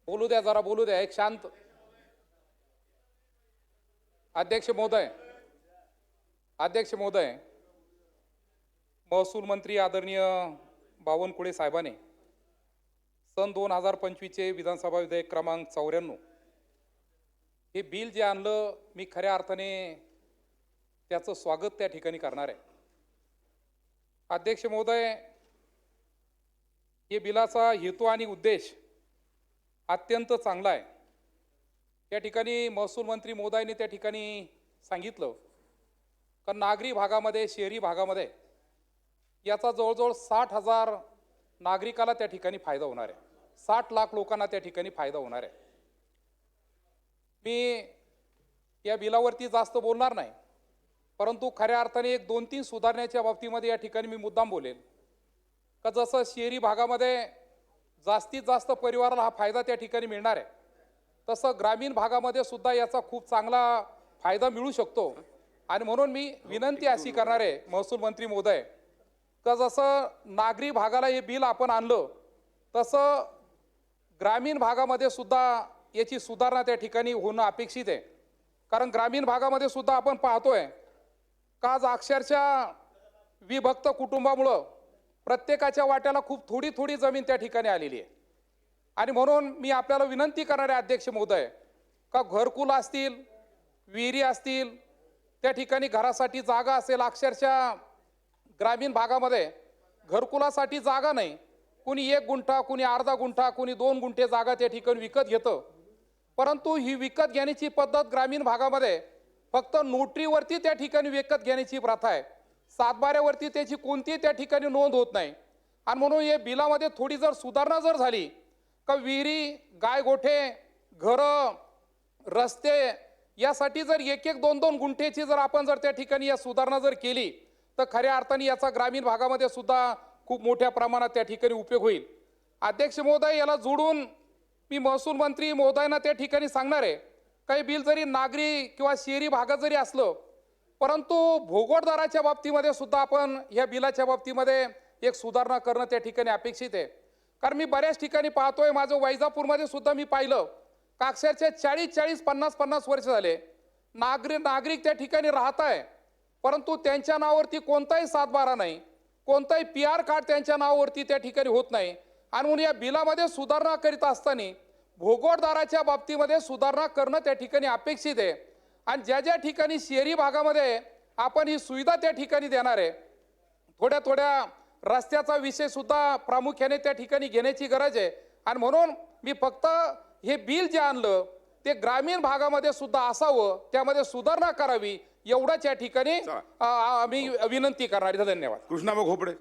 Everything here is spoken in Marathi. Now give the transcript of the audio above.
बोलू द्या, जरा बोलू द्या. एक शांत. अध्यक्ष महोदय, अध्यक्ष महोदय, महसूल मंत्री आदरणीय बावनकुळे साहेबांनी सन 2025 चे विधानसभा विधेयक क्रमांक 94 हे बिल जे आणलं, मी खऱ्या अर्थाने त्याचं स्वागत त्या ठिकाणी करणार आहे. अध्यक्ष महोदय, हे बिलाचा हेतू आणि उद्देश अत्यंत चांगला आहे. त्या ठिकाणी महसूल मंत्री महोदयांनी त्या ठिकाणी सांगितलं का नागरी भागामध्ये, शहरी भागामध्ये याचा जवळजवळ 60,000 नागरिकाला त्या ठिकाणी फायदा होणार आहे. 60 लाख लोकांना त्या ठिकाणी फायदा होणार आहे. मी या बिलावरती जास्त बोलणार नाही, परंतु खऱ्या अर्थाने एक 2-3 सुधारण्याच्या बाबतीमध्ये या ठिकाणी मी मुद्दाम बोलेल. का जसं शहरी भागामध्ये जास्तीत जास्त परिवाराला हा फायदा त्या ठिकाणी मिळणार आहे, तसं ग्रामीण भागामध्ये सुद्धा याचा खूप चांगला फायदा मिळू शकतो. आणि म्हणून मी विनंती अशी करणार आहे महसूल मंत्री महोदय, का जसं नागरी भागाला हे बिल आपण आणलं, तसं ग्रामीण भागामध्ये सुद्धा याची सुधारणा त्या ठिकाणी होणं अपेक्षित आहे. कारण ग्रामीण भागामध्ये सुद्धा आपण पाहतोय का आज अक्षरशः विभक्त कुटुंबामुळं प्रत्येकाच्या वाट्याला खूप थोडी थोडी जमीन त्या ठिकाणी आलेली आहे. आणि म्हणून मी आपल्याला विनंती करणार आहे अध्यक्ष महोदय, का घरकुल असतील, विहिरी असतील, त्या ठिकाणी घरासाठी जागा असेल. अक्षरशः ग्रामीण भागामध्ये घरकुलासाठी जागा नाही. कुणी 1 गुंठा, कुणी अर्धा गुंठा, कुणी 2 गुंठे जागा त्या ठिकाणी विकत घेतं. परंतु ही विकत घेण्याची पद्धत ग्रामीण भागामध्ये फक्त नोटरीवरती त्या ठिकाणी विकत घेण्याची प्रथा आहे. सातबाऱ्यावरती त्याची कोणतीही त्या ठिकाणी नोंद होत नाही. आणि म्हणून या बिलामध्ये थोडी जर सुधारणा जर झाली, का विहिरी, गाय गोठे, घरं, रस्ते यासाठी जर 1-1, 2-2 गुंठेची जर आपण जर त्या ठिकाणी या सुधारणा जर केली, तर खऱ्या अर्थाने याचा ग्रामीण भागामध्ये सुद्धा खूप मोठ्या प्रमाणात त्या ठिकाणी उपयोग होईल. अध्यक्ष महोदय, याला जोडून मी महसूल मंत्री महोदयांना त्या ठिकाणी सांगणार आहे, काही बिल जरी नागरी किंवा शहरी भागात जरी असलं, परंतु भोगोटदाराच्या बाबतीमध्ये सुद्धा आपण या बिलाच्या बाबतीमध्ये एक सुधारणा करणं त्या ठिकाणी अपेक्षित आहे. कारण मी बऱ्याच ठिकाणी पाहतोय, माझं वैजापूरमध्ये सुद्धा मी पाहिलं का अक्षरशः 40-40, 50-50 वर्ष झाले नागरिक त्या ठिकाणी राहत आहे, परंतु त्यांच्या नावावरती कोणताही 7-12 नाही, कोणताही PR कार्ड त्यांच्या नावावरती त्या ठिकाणी होत नाही. आणि म्हणून या बिलामध्ये सुधारणा करीत असताना भोगोटदाराच्या बाबतीमध्ये सुधारणा करणं त्या ठिकाणी अपेक्षित आहे. आणि ज्या ज्या ठिकाणी शहरी भागामध्ये आपण ही सुविधा त्या ठिकाणी देणार आहे, थोड्या थोड्या रस्त्याचा विषय सुद्धा प्रामुख्याने त्या ठिकाणी घेण्याची गरज आहे. आणि म्हणून मी फक्त हे बिल जे आणलं ते ग्रामीण भागामध्ये सुद्धा असावं, त्यामध्ये सुधारणा करावी, एवढाच या ठिकाणी आम्ही विनंती करणार आहे. धन्यवाद. कृष्णाभाऊ खोपडे.